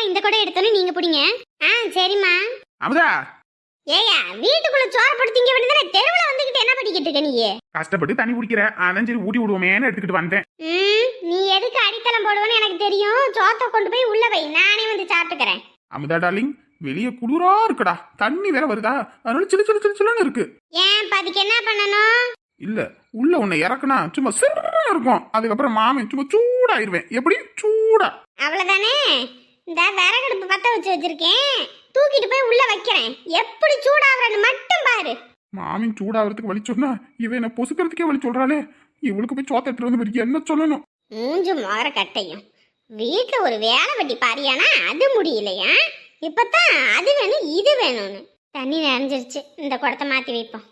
இந்த கூட எடுத்தோன்னு நீங்க பிடிங்க. சரிம்மா. அமுதா, ஏயா வீட்டுக்குள்ள சோறு போட்டு திங்க வேண்டியதானே, தெருவுல வந்துகிட்டு என்ன பண்ணிக்கிட்டு இருக்க நீ? கஷ்டப்பட்டு தண்ணி குடிக்கிற, அதான் சரி ஊட்டி விடுவோமேன்னு எடுத்துக்கிட்டு வந்தேன். நீ எதுக்கு அடித்தளம் போடுவேன்னு எனக்கு தெரியும். சோத்தை கொண்டு போய் உள்ள வை, நானே வந்து சாப்பிட்டுக்கிறேன். அமுதா டார்லிங், வெளியே குளிரா இருக்குடா, தண்ணி வேற வருதா, அதனால சிலு சிலு சிலு சிலுன்னு இருக்கு. ஏன் அதுக்கு என்ன பண்ணணும்? இல்ல, உள்ள உன்னை இறக்குனா சும்மா சிறா இருக்கும், அதுக்கப்புறம் மாமன் சும்மா சூடாயிருவேன். எப்படி சூடா? அவ்வளவுதானே. இந்த விறகடுப்பு பத்த வச்சிருக்கேன், தூக்கிட்டு போய் உள்ள வைக்கிறேன். எப்படி சூடாகிறன்னு மட்டும் பாரு. மாமின் சூடாகிறதுக்கு வழி சொன்னா இவன் என்ன பொசுக்கிறதுக்கே வழி சொல்றாளே, இவளுக்கு போய் சோத்த எடுத்துட்டு வந்து என்ன சொல்லணும்? மூஞ்சு மோர கட்டையும் வீட்டுல ஒரு வேலை வெட்டி பாரியானா அது முடியலையா? இப்பதான் அது வேணும் இது வேணும்னு. தண்ணி நிறைஞ்சிருச்சு, இந்த குடத்தை மாத்தி வைப்போம்.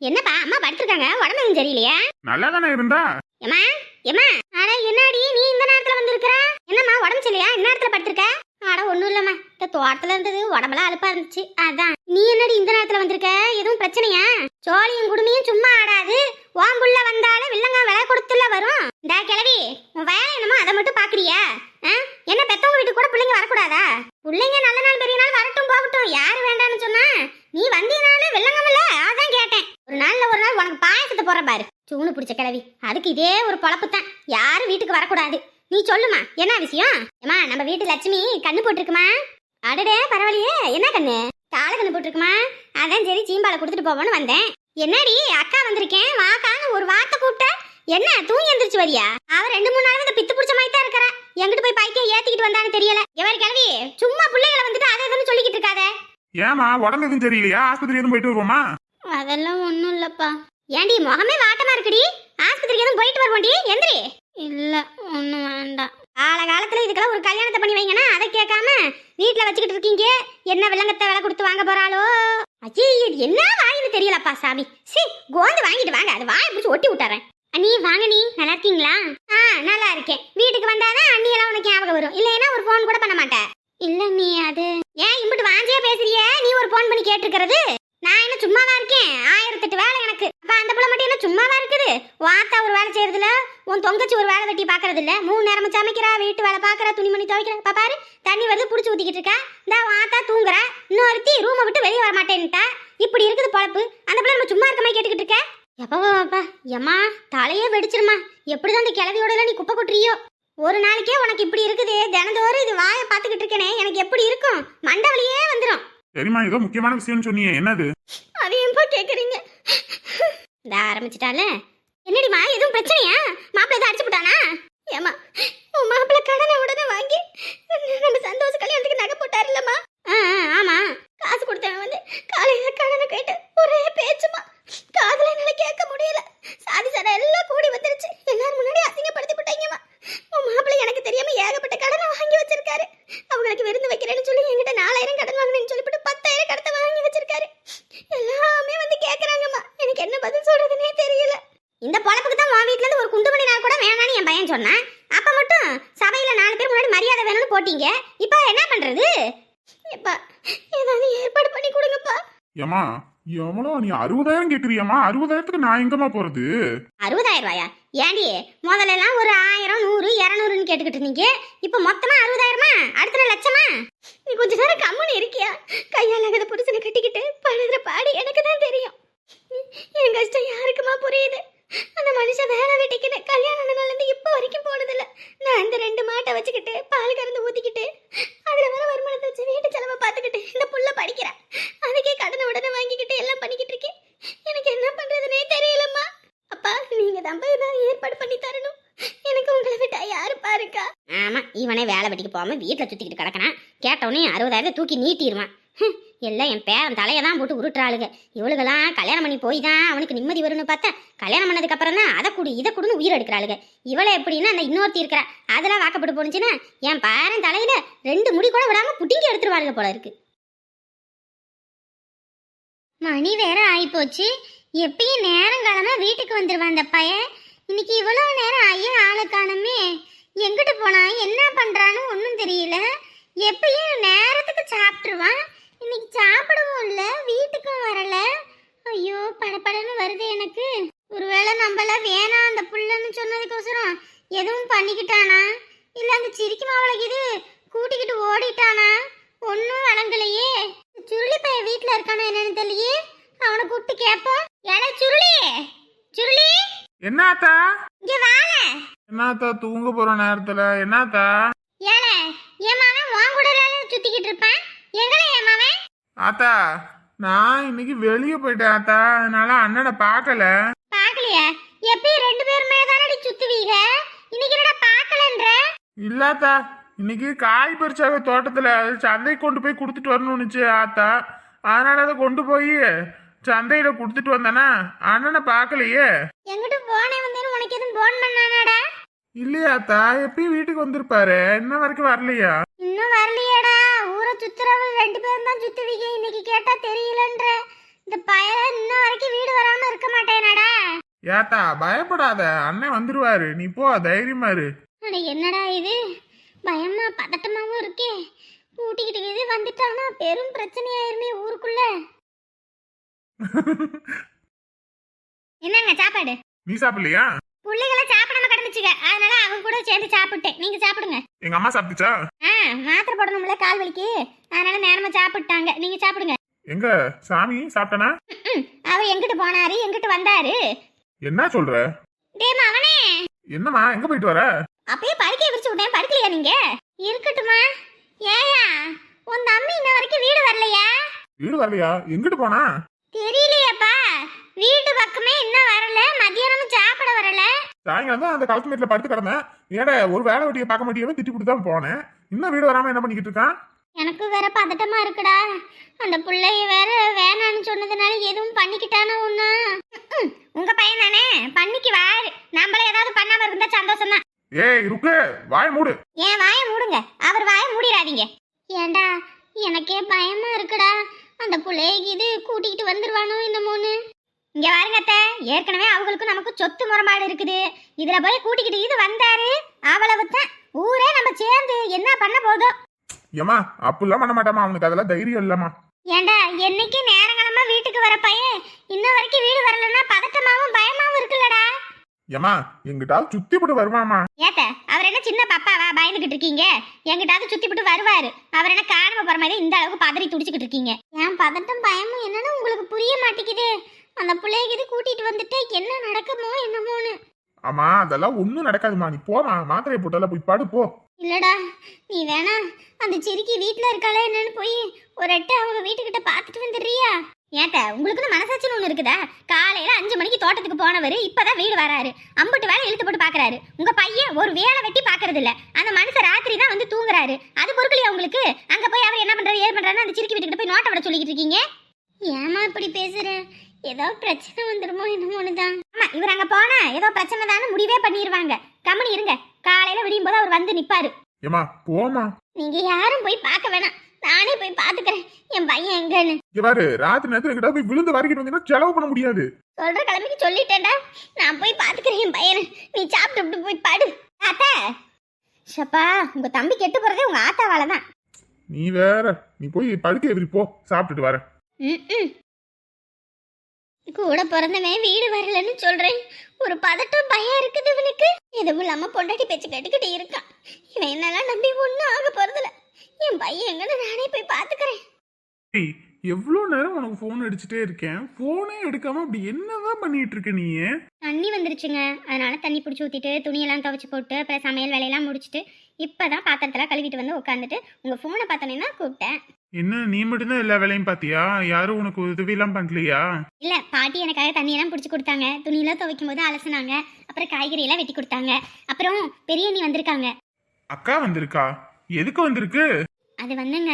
என்னப்பா அம்மா படுத்திருக்காங்க, உடம்பு சரியில்லையா? நல்லா தானே இருந்தா. ஏமா ஏமா, அட என்னடி நீ இந்த நேரத்துல வந்திருக்கிற? என்னம்மா உடம்பு சரியில்லையா? இந்த நேரத்துல படுத்திருக்க? அட ஒண்ணும் இல்லம்மா, இந்த தோட்டத்துல இருந்தது உடம்பெல்லாம் அலுப்பா இருந்துச்சு, அதான். நீ என்னடி இந்த நேரத்துல வந்திருக்க? எதுவும் பிரச்சனையா? சோழியும் குடுமையும் சும்மா ஆடாது, ஓம்புள்ள வந்தாலும் வில்லங்க விலை கொடுத்துல வரும். இந்த கிழவி உன் வேலை என்னமோ அதை மட்டும் பாக்குறியா? என்ன பெத்தவங்க வீட்டுக்கு கூட பிள்ளைங்க வரக்கூடாதா? பிள்ளைங்க நல்ல நாள் பெரிய நாள் வரட்டும் போகட்டும், யாரு வேண்டான்னு சொன்னா? நீ வந்தியனால வெள்ளங்கமில்ல, அதான் கேட்டேன். ஒரு நாள்ல ஒரு நாள் உனக்கு பாயசத்தை போற பாரு. சூனு பிடிச்ச கிழவி, அதுக்கு இதே ஒரு பொழப்பு தான். யாரும் வீட்டுக்கு வரக்கூடாது. நீ சொல்லுமா என்ன விஷயம்? ஏமா நம்ம வீட்டு லட்சுமி கண்ணு போட்டிருக்குமா? அடடே பரவாயில்லையே, என்ன கண்ணு? தாள கண்ணு போட்டிருக்குமா? அதான் சரி சீம்பாலை கொடுத்துட்டு போவோன்னு வந்தேன். என்னடி அக்கா வந்திருக்கேன் வாக்கான்னு ஒரு வார்த்தை கூப்பிட்ட, என்ன தூங்கி எந்திரிச்சு வரியா? அவ 2-3 நாள் இந்த பித்து பிடிச்ச மாதிரி தான் இருக்கிறா. எங்கிட்டு போய் பைக்கிய ஏத்திக்கிட்டு வந்தான்னு தெரியல. எவரி கிழவி சும்மா பிள்ளைகளை வந்துட்டு அதை எதுன்னு சொல்லிக்கிட்டு இருக்காத. ஏமா உடம்பு எதுவும் தெரியலையா? ஆஸ்பத்திரி எதுவும் போயிட்டு வருவோமா? அதெல்லாம் ஒண்ணும் இல்லப்பா. ஏண்டி முகமே வாட்டமா இருக்குடி, ஆஸ்பத்திரிக்கு எதுவும் போயிட்டு வருவோண்டி, எந்திரி. இல்ல ஒண்ணும் வேண்டாம். காலத்துல இதுக்கெல்லாம் ஒரு கல்யாணத்தை பண்ணி வைங்கன்னா அதை கேட்காம வீட்டுல வச்சுக்கிட்டு இருக்கீங்க. என்ன விலங்கத்தை விலை கொடுத்து வாங்க போறாளோ? அஜி என்ன வாங்கின்னு தெரியலப்பா சாமி. சி கோந்து வாங்கிட்டு வாங்க, அது வாயை பிடிச்சி ஒட்டி விட்டுறேன். அண்ணி வாங்க, நீ நல்லா இருக்கீங்களா? நல்லா இருக்கேன். வீட்டுக்கு வந்தாதான் அண்ணி எல்லாம் உனக்கு ஞாபகம் வரும், இல்லைன்னா ஒரு போன் கூட பண்ண மாட்டேன். இல்ல நீ அது ஏன் இம்பிட்டு வாஞ்சியா பேசுறிய? நீ ஒரு போன் பண்ணி கேட்டிருக்கிறது. நான் என்ன சும்மாவா இருக்கேன்? 1008 வேலை எனக்கு. அப்ப அந்த பிள்ளை மட்டும் என்ன சும்மாவா இருக்குது? வாத்தா ஒரு வேலை செய்யறதுல, உன் தொங்கச்சி ஒரு வேலை வெட்டி பாக்குறது இல்ல. 3 நேரமும் சமைக்கிறா, வீட்டு வேலை பாக்குறா, துணிமணி துவைக்கிறா. பாரு தண்ணி வருது புடிச்சு ஊத்திக்கிட்டு இருக்கா. இந்த வாத்தா தூங்குறா, இன்னொருத்தி ரூமை விட்டு வெளியே வர மாட்டேன்ட்டா. இப்படி இருக்குது பொழப்பு. அந்த பிள்ளை நம்ம சும்மா இருக்க மாதிரி கேட்டுக்கிட்டு இருக்க. எப்பப்பா எம்மா தலையே வெடிச்சிருமா. எப்படிதான் அந்த கிளவியோட நீ குப்பை கொட்டுறியோ? ஒரு நாளைக்கே உனக்கு இப்படி இருக்குது, தினந்தோறும் இது வாயை பாத்துக்கிட்டு இருக்கனே, எனக்கு எப்படி இருக்கும்? மண்டவழியே வந்துடும். சரிம்மா, ஏதோ முக்கியமான விஷயம்னு சொன்னீங்க, என்னது? அதையும் கேக்குறீங்க? இந்த ஆரம்பிச்சிட்டால. என்னடிமா எதுவும் பிரச்சனையா? மாப்பிள்ளை எதுவும் அடிச்சு போட்டானா? ஏமா உன் மாப்பிள்ளை கடனை உடனே வாங்கி நம்ம சந்தோஷ கல்யாணத்துக்கு நகை போட்டாரு இல்லம்மா? ஆமா, காசு கொடுத்தவன் வந்து காலையில கடனை கேட்டு ஒரே பேச்சுமா. காதுல என்னால கேட்க முடியல. சாதி சடை எல்லாம் கூடி வந்துருச்சு. எல்லாரும் முன்னாடி அசிங்கப்படுத்தி போட்டாங்கம்மா. உன் மாப்பிள்ளை எனக்கு தெரியாம ஏகப்பட்ட கடனை வாங்கி வச்சிருக்காரு. அவங்களுக்கு விருந்து வைக்கிறேன்னு சொல்லி என்கிட்ட 4000 கடன் வாங்கினேன்னு சொல்லிவிட்டு 10,000 கடத்தை வாங்கி வச்சிருக்காரு. எல்லாமே வந்து கேக்குறாங்கம்மா. எனக்கு என்ன பதில் சொல்றதுன்னே தெரியல. இந்த பொழப்புக்கு தான் உன் வீட்டுல இருந்து ஒரு குண்டுமணி நாள் கூட வேணான்னு என் பையன் சொன்னான். அப்ப மட்டும் சபையில 4 பேர் முன்னாடி மரியாதை வேணும்னு போட்டீங்க. இப்ப என்ன பண்றது? எப்பா ஏதாவது ஏற்பாடு பண்ணி கொடுங்கப்பா. ஏமா எவ்வளோ நீ 60,000 கேக்குறியம்மா? 60,000க்கு நான் எங்கம்மா போறது? 60,000 ரூபாயா? ஏண்டி முதல்ல எல்லாம் ஒரு 1000, 100, 200ன்னு கேட்டுக்கிட்டு இருந்தீங்க. இப்ப மொத்தமா 60,000மா? அடுத்த லட்சமா? நீ கொஞ்ச நேரம் கம்முன்னு இருக்கியா? கையாலாகத புருஷனை கட்டிக்கிட்டு படுகிற பாடு எனக்கு தான் தெரியும். என் கஷ்டம் யாருக்குமா புரியுது? அந்த மனுஷன் வேலை வெட்டிக்கிட்டு கல்யாணம் இருந்து இப்ப வரைக்கும் போனதில்ல. நான் இந்த 2 மாட்டை வச்சுக்கிட்டு பால் கறந்து ஊத்திக்கிட்டு அதுல வர வருமானத்தை வச்சு வீட்டு செலவை பார்த்துக்கிட்டு இந்த புள்ள படிக்கிறேன். அதுக்கே கடனை உடனே வாங்கிக்கிட்டு எல்லாம் பண்ணிக்கிட்டு இருக்கேன். எனக்கு என்ன பண்றதுன்னே தெரியலம்மா. அப்பா நீங்க தான் ஏற்பாடு பண்ணி தரணும். எனக்கு உங்களை விட்டா யாரு பாருக்கா? ஆமா, இவனே வேலை வெட்டிக்கு போகாம வீட்டுல சுத்திக்கிட்டு கிடக்கனா. கேட்டவனே 60,000 தூக்கி நீட்டிடுவான். எல்லாம் என் பேரன் தலையை தான் போட்டு உருட்டுறாளுங்க. இவளுகெல்லாம் கல்யாணம் பண்ணி போய் தான் அவனுக்கு நிம்மதி வரும்னு பார்த்தா, கல்யாணம் பண்ணதுக்கு அப்புறம் தான் அதை குடி இதை குடுன்னு உயிர் எடுக்கிறாளுங்க. இவளை எப்படின்னா அந்த இன்னொருத்தி இருக்கிறா, அதெல்லாம் வாக்கப்பட்டு போனுச்சுன்னா என் பேரன் தலையில 2 முடி கூட விடாம புட்டிங்கி எடுத்துருவாளுங்க போல இருக்கு. மணி வேற ஆயிப்போச்சு. எப்பயும் நேரங்காலமா வீட்டுக்கு வந்துருவான் அந்த பையன். இன்னைக்கு இவ்வளவு நேரம் ஐயா ஆளு காணுமே. எங்கிட்டு போனா என்ன பண்றான்னு ஒன்றும் தெரியல. எப்பயும் நேரத்துக்கு சாப்பிட்டுருவான். இன்னைக்கு சாப்பிடவும் இல்லை, வீட்டுக்கும் வரல. ஐயோ படப்படன்னு வருது எனக்கு. ஒருவேளை நம்மள வேணாம் அந்த புள்ளன்னு சொன்னதுக்கோசரம் எதுவும் பண்ணிக்கிட்டானா? இல்லை அந்த சிரிக்கும் அவளுக்கு இது கூட்டிக்கிட்டு ஓடிட்டா வீட்ல இருக்கானோ என்னன்னு தெரியலையே. அவனை கூப்பிட்டு கேட்போம். ஏலே சுருளி, சுருளி என்னாத்தா? இங்க வால. என்னாத்தா தூங்க போற நேரத்துல? என்னாத்தா? ஏலே என் மகன் உன் கூட சுத்திக்கிட்டு இருப்பான். எங்கடா என் மகன்? ஆத்தா நான் இன்னைக்கு வெளியே போயிட்டேன் ஆத்தா, அதனால அண்ணனை பார்க்கல. பாக்கலையா? எப்பயும் ரெண்டு பேருமே தானடி சுத்துவீங்க, இன்னைக்கு என்னடா பாக்கலன்ற? இல்லாத்தா இன்னைக்கு காய் பறிச்சாக தோட்டத்துல, அது சந்தைக்கு கொண்டு போய் கொடுத்துட்டு வரணும்னுச்சு ஆத்தா, அதனால அதை கொண்டு போய் சந்தையில கொடுத்துட்டு வந்தானா, அண்ணனை பார்க்கலையே. எங்கிட்ட போனே வந்தேன்னு உனக்கு எதுவும் போன் பண்ணானாடா? இல்லையாத்தா, எப்பயும் வீட்டுக்கு வந்திருப்பாரு, இன்ன வரைக்கும் வரலையா? இன்னும் வரலையாடா? ஊரை சுத்துறவங்க ரெண்டு பேரும் தான் சுத்துவீங்க, இன்னைக்கு கேட்டா தெரியலன்ற. இந்த பையன் இன்ன வரைக்கும் வீடு வராம இருக்க மாட்டேனாடா? ஏத்தா பயப்படாத, அண்ணன் வந்துருவாரு, நீ போ தைரியமா இரு. அட என்னடா இது, பயமா பதட்டமாவும் இருக்கே. கூட்டிக்கிட்டு இது வந்துட்டானா பெரும் பிரச்சனையாயிருமே ஊருக்குள்ள. என்னங்க சாப்பாடு? நீ சாப்பிடலையா? பிள்ளைகளை சாப்பிடாம கிடந்துச்சுங்க, அதனால அவங்க கூட சேர்ந்து சாப்பிட்டேன். நீங்க சாப்பிடுங்க. எங்க அம்மா சாப்பிட்டுச்சா? மாத்திரை போடணும்ல கால் வலிக்கு, அதனால நேரமா சாப்பிட்டாங்க. நீங்க சாப்பிடுங்க. எங்க சாமி சாப்பிட்டானா? அவர் எங்கிட்டு போனாரு, எங்கிட்டு வந்தாரு? என்ன சொல்ற? டேமா அவனே, என்னம்மா எங்க போயிட்டு வர? அப்பயே படுக்கைய விரிச்சு விட்டேன், படுக்கலையா நீங்க? இருக்கட்டுமா. ஏயா உன் தம்பி இன்ன வரைக்கும் வீடு வரலையா? வீடு வரலையா? எங்கிட்டு போனா? தெரியலையாப்பா, வீட்டு பக்கமே இன்னும் வரல, மத்தியானமும் சாப்பிட வரல. சாயங்காலம் தான் அந்த கலத்து மேட்ல படுத்து கிடந்தேன். ஏடா ஒரு வேலை வெட்டியை பார்க்க மாட்டேன்னு திட்டி கொடுத்து தான் போனேன். இன்னும் வீடு வராம என்ன பண்ணிக்கிட்டு இருக்கான்? எனக்கு வேற பதட்டமா இருக்குடா. அந்த பிள்ளைய வேற வேணான்னு சொன்னதுனால எதுவும் பண்ணிக்கிட்டானோ ஒண்ணு. உங்க பையன் தானே, பண்ணிக்கு வாரு. நம்மள ஏதாவது பண்ணாம இருந்தா சந்தோஷம் தான். ஏய் ருக்கு, வாய மூடு. ஏன் வாய மூடுங்க, அவர் வாய மூடிடாதீங்க. ஏண்டா எனக்கே பயமா இருக்குடா, அந்த பிள்ளைய இது கூட்டிகிட்டு வந்துருவானோ என்னமோன்னு. இங்க வாருங்க அத்தை, ஏற்கனவே அவங்களுக்கும் நமக்கு சொத்து முறமாடு இருக்குது. இதுல போய் கூட்டிக்கிட்டு இது வந்தாரு, அவ்வளவுதான். ஊரே நம்ம சேர்ந்து என்ன பண்ண போதும். ஏமா அப்படிலாம் பண்ண மாட்டாமா, அவனுக்கு அதெல்லாம் தைரியம் இல்லம்மா. ஏண்டா என்னைக்கு நேரங்களமா வீட்டுக்கு வர பையன் இன்ன வரைக்கும் வீடு வரலன்னா பதட்டமாவும் பயமாவும் இருக்குல்லடா. ஏமா எங்கிட்டாவது சுத்தி போட்டு வருவாமா? ஏத்த அவர் என்ன சின்ன பாப்பாவா பயந்துகிட்டு இருக்கீங்க? எங்கிட்டாவது சுத்தி போட்டு வருவாரு. அவர் என்ன காணாம போற மாதிரி இந்த அளவுக்கு பதறி துடிச்சுக்கிட்டு இருக்கீங்க? ஏன் பதட்டம் பயமும் என்னன்னு உங்களுக்கு புரிய மாட்டேங்குது. அந்த பிள்ளைக்கு இது கூட்டிட்டு வந்துட்டு என்ன நடக்குமோ என்னமோன்னு. ஆமா அதெல்லாம் ஒண்ணும் நடக்காதுமா, நீ போமா, மாத்திரையை போட்டால போய் படு போ. இல்லடா நீ வேணா அந்த சிரிக்கி வீட்டுல இருக்காளே என்னன்னு போய் ஒரு எட்டு அவங்க வீட்டுக்கிட்ட பாத்துட்டு வந்துடுறியா? ஏத்த உங்களுக்குன்னு மனசாட்சின்னு ஒண்ணு இருக்குதா? காலையில 5 மணிக்கு தோட்டத்துக்கு போனவரு இப்பதான் வீடு வராரு, அம்புட்டு வேலை இழுத்து போட்டு பாக்குறாரு. உங்க பையன் ஒரு வேலை வெட்டி பாக்குறது இல்ல, அந்த மனுஷன் ராத்திரி தான் வந்து தூங்குறாரு. அது பொறுக்கலையா உங்களுக்கு? அங்க போய் அவர் என்ன பண்றாரு ஏது பண்றாருன்னு அந்த சிரிக்கி வீட்டுக்கிட்ட போய் நோட்ட விட சொல்லிக்கிட்டு இருக்கீங்க. ஏமா இப்படி பேசுற? ஏதோ பிரச்சனை வந்துருமோ என்னமோன்னு தான். ஆமா இவர் அங்க போனா ஏதோ பிரச்சனை தான் முடிவே பண்ணிடுவாங்க. கம்மனி இருங்க, காலையில விடியும் போது அவர் வந்து நிப்பாரு. ஏமா போமா. நீங்க யாரும் போய் பார்க்க வேணாம், நானே போய் பாத்துக்கிறேன் என் பையன் எங்கன்னு. இவாரு ராத்திரி நேரத்துல எங்கிட்ட போய் விழுந்து வரைக்கிட்டு வந்தீங்கன்னா செலவு பண்ண முடியாது. சொல்ற கிளம்பிக்கு சொல்லிட்டேன்டா, நான் போய் பாத்துக்கிறேன் என் பையனை. நீ சாப்பிட்டு போய் பாடு. ஆத்தா ஷப்பா, உங்க தம்பி கெட்டு போறதே உங்க ஆத்தாவால தான். நீ வேற, நீ போய் படுக்க எதிரி போ, சாப்பிட்டுட்டு வர. கூட பிறந்தவன் வீடு வரலன்னு சொல்றேன், ஒரு பதட்டம் பயம் இருக்குது இவனுக்கு. எதுவும் இல்லாம பொண்டாட்டி பேச்சு கேட்டுக்கிட்டு இருக்கான். இவன் என்னெல்லாம் நம்பி ஒன்னும் ஆக போறதில்ல. என் பையன் எங்கன்னு நானே போய் பாத்துக்கிறேன். எவ்வளவு நேரம் உனக்கு போன் அடிச்சுட்டே இருக்கேன், போனே எடுக்காம அப்படி என்னதான் பண்ணிட்டு இருக்க நீ? தண்ணி வந்துருச்சுங்க, அதனால தண்ணி பிடிச்சி ஊத்திட்டு துணியெல்லாம் துவைச்சு போட்டு அப்புறம் சமையல் வேலையெல்லாம் முடிச்சுட்டு இப்பதான் பாத்திரத்தெல்லாம் கழுவிட்டு வந்து உட்காந்துட்டு உங்க போனை பார்த்தோன்னே கூப்பிட்டேன். என்ன நீ மட்டும்தான் எல்லா வேலையும் பாத்தியா? யாரும் உனக்கு உதவி எல்லாம் பண்ணலையா? இல்ல பாட்டி எனக்காக தண்ணியெல்லாம் பிடிச்சி கொடுத்தாங்க, துணியெல்லாம் துவைக்கும் போது அலசினாங்க, அப்புறம் காய்கறி எல்லாம் வெட்டி கொடுத்தாங்க. அப்புறம் பெரிய அண்ணி வந்திருக்காங்க. அக்கா வந்திருக்கா? எதுக்கு வந்திருக்கு? அது வந்துங்க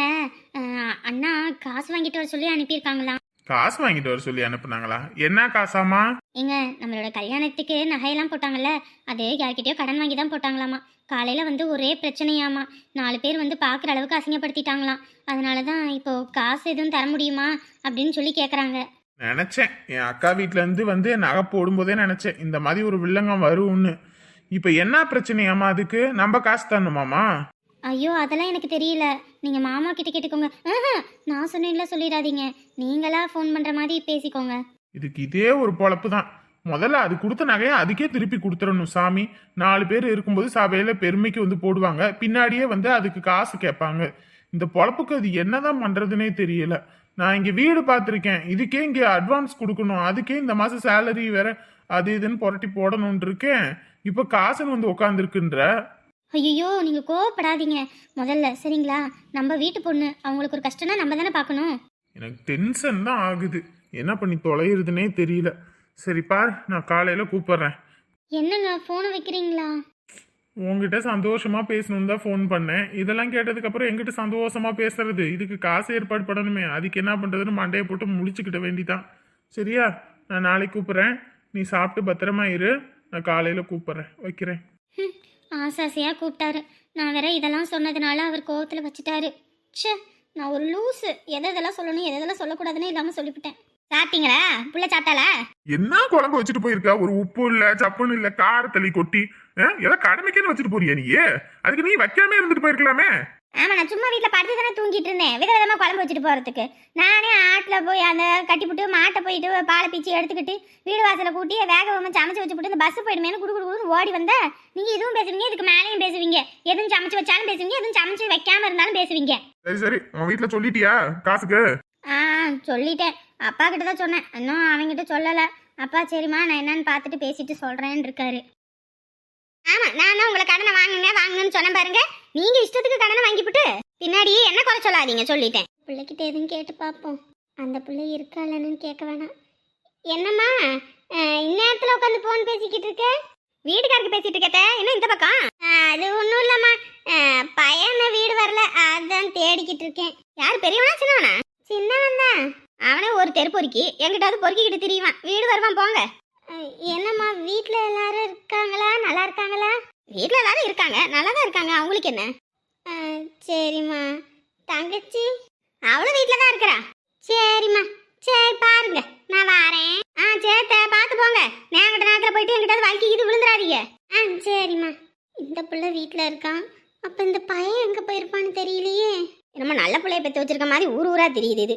அண்ணா காசு வாங்கிட்டு வர சொல்லி அனுப்பியிருக்காங்களாம். காசு வாங்கிட்டு வர சொல்லி அனுப்புனாங்களா? என்ன காசாமா? ஏங்க நம்மளோட கல்யாணத்துக்கு நகையெல்லாம் போட்டாங்கல்ல, அது யார்கிட்டயோ கடன் வாங்கி தான் போட்டாங்களாமா. காலையில வந்து ஒரே பிரச்சனையாமா, 4 பேர் வந்து பாக்குற அளவுக்கு அசிங்கப்படுத்திட்டாங்களாம். அதனாலதான் இப்போ காசு எதுவும் தர முடியுமா அப்படின்னு சொல்லி கேக்குறாங்க. நினைச்சேன் என் அக்கா வீட்டுல இருந்து வந்து நகை போடும்போதே நினைச்சேன் இந்த மாதிரி ஒரு வில்லங்கம் வரும்னு. இப்ப என்ன பிரச்சனையாமா? அதுக்கு நம்ம காசு தரணுமாமா? ஐயோ அதெல்லாம் எனக்கு தெரியல, நீங்க மாமா கிட்ட கேட்டுக்கோங்க. நான் சொன்னேன்ல சொல்லிடாதீங்க, நீங்களா ஃபோன் பண்ற மாதிரி பேசிக்கோங்க. இதுக்கு இதே ஒரு பொழப்பு தான். முதல்ல அது கொடுத்த நகையை அதுக்கே திருப்பி கொடுத்துடணும் சாமி. 4 பேர் இருக்கும்போது சபையில பெருமைக்கு வந்து போடுவாங்க, பின்னாடியே வந்து அதுக்கு காசு கேட்பாங்க. இந்த பொழப்புக்கு அது என்னதான் பண்றதுனே தெரியல. நான் இங்க வீடு பார்த்துருக்கேன், இதுக்கே இங்க அட்வான்ஸ் கொடுக்கணும், அதுக்கே இந்த மாசம் சேலரி வேற அது இதுன்னு புரட்டி போடணும்னு இருக்கேன். இப்ப காசுன்னு வந்து உட்காந்துருக்குன்ற. ஐயோ நீங்கள் கோவப்படாதீங்க முதல்ல, சரிங்களா? நம்ம வீட்டு பொண்ணு, அவங்களுக்கு ஒரு கஷ்டம்னா நம்ம தானே பார்க்கணும். எனக்கு டென்ஷன் தான் ஆகுது, என்ன பண்ணி தொலைகிறதுனே தெரியல. சரி பார், நான் காலையில கூப்பிடுறேன். என்னங்க ஃபோனை வைக்கிறீங்களா? உங்ககிட்ட சந்தோஷமா பேசணும்னு தான் ஃபோன் பண்ணேன். இதெல்லாம் கேட்டதுக்கு அப்புறம் எங்கிட்ட சந்தோஷமா பேசுறது, இதுக்கு காசு ஏற்பாடு பண்ணணுமே, அதுக்கு என்ன பண்றதுன்னு மண்டையை போட்டு முழிச்சுக்கிட்ட வேண்டிதான். சரியா, நான் நாளைக்கு கூப்பிடுறேன். நீ சாப்பிட்டு பத்திரமா இரு, நான் காலையில கூப்பிடுறேன். வைக்கிறேன். ஆசாசையாக கூப்பிட்டாரு, நான் வேற இதெல்லாம் சொன்னதுனால அவர் கோவத்தில் வச்சுட்டாரு. ச்சே, நான் ஒரு லூஸு. எதெல்லாம் சொல்லணும் எதெல்லாம் சொல்லக்கூடாதுன்னு இல்லாமல் சொல்லிவிட்டேன். சாப்பிட்டீங்களா? புள்ள சாப்பிட்டாளா? என்ன குழம்பு வச்சுட்டு போயிருக்கா? ஒரு உப்பு இல்ல, சப்புன்னு இல்ல, காரத்தள்ளி கொட்டி ஏதோ கடமைக்குன்னு வச்சுட்டு போறியா நீ? அதுக்கு நீ வைக்காம இருந்துட்டு போயிருக்கலாமே. ஆமா, நான் சும்மா வீட்டில் படுத்து தானே தூங்கிட்டு இருந்தேன், விதவிதமாக குழம்பு வச்சுட்டு போகிறதுக்கு. நானே ஆட்டில் போய் அந்த கட்டிவிட்டு மாட்டை போயிட்டு பாலை பீச்சி எடுத்துக்கிட்டு வீடு வாசலை கூட்டி வேகமாக சமைச்சு வச்சுட்டு இந்த பஸ் போயிடுமேனு குடுக்குன்னு ஓடி வந்தேன். நீங்கள் இதுவும் பேசுவீங்க, இதுக்கு மேலேயும் பேசுவீங்க. எதுவும் சமைச்சு வச்சாலும் பேசுவீங்க, எதுவும் சமைச்சு வைக்காம இருந்தாலும் பேசுவீங்க. சரி சரி, உன் வீட்டுல சொல்லிட்டியா காசுக்கு? சொல்லிட்டேன், அப்பா கிட்ட தான் சொன்னேன், இன்னும் அவங்ககிட்ட சொல்லலை. அப்பா சரிம்மா நான் என்னன்னு பார்த்துட்டு பேசிட்டு சொல்கிறேன்னு இருக்காரு. ஆமாம், நான் தான் உங்களை கடனை வாங்குங்கன்னு சொன்னேன் பாருங்க. நீங்கள் இஷ்டத்துக்கு கடனை வாங்கிவிட்டு பின்னாடி என்ன குறை சொல்லாதீங்க, சொல்லிட்டேன். பிள்ளைகிட்ட எதுவும் கேட்டு பார்ப்போம். அந்த பிள்ளை இருக்காளன்னு கேட்க வேணாம். என்னம்மா இந்நேரத்தில் உட்காந்து ஃபோன் பேசிக்கிட்டு இருக்க? வீட்டுக்காருக்கு பேசிட்டு இருக்கத்த, என்ன இந்த பக்கம்? அது ஒன்றும் இல்லைம்மா, பையனை வீடு வரல, அதான் தேடிக்கிட்டு இருக்கேன். யார், பெரியவனா சின்னவனா? சின்னவன் தான். அவனே ஒரு தெரு பொறுக்கி எங்கிட்டாவது பொறுக்கிக்கிட்டு திரியுவான். வீடு வருவான் போங்க. என்னம்மா வீட்டில் எல்லாரும் இருக்காங்களா? நல்லா இருக்காங்களா? வீட்டில் எல்லாரும் இருக்காங்க, நல்லா தான் இருக்காங்க. அவங்களுக்கு என்ன? சரிம்மா. தங்கச்சி அவளும் வீட்டில் தான் இருக்கிறா. சரிம்மா, சரி பாருங்க, நான் வரேன். சரி பார்த்து போங்க. நேங்கிட்ட நேரத்தில் போயிட்டு எங்கிட்ட வலிக்கு இது விழுந்துடாதீங்க. சரிம்மா. இந்த பிள்ளை வீட்டில் இருக்கான், அப்போ இந்த பையன் எங்கே போயிருப்பான்னு தெரியலையே. நம்ம நல்ல பிள்ளைய பெற்று வச்சிருக்க மாதிரி ஊர் ஊரா தெரியுது இது.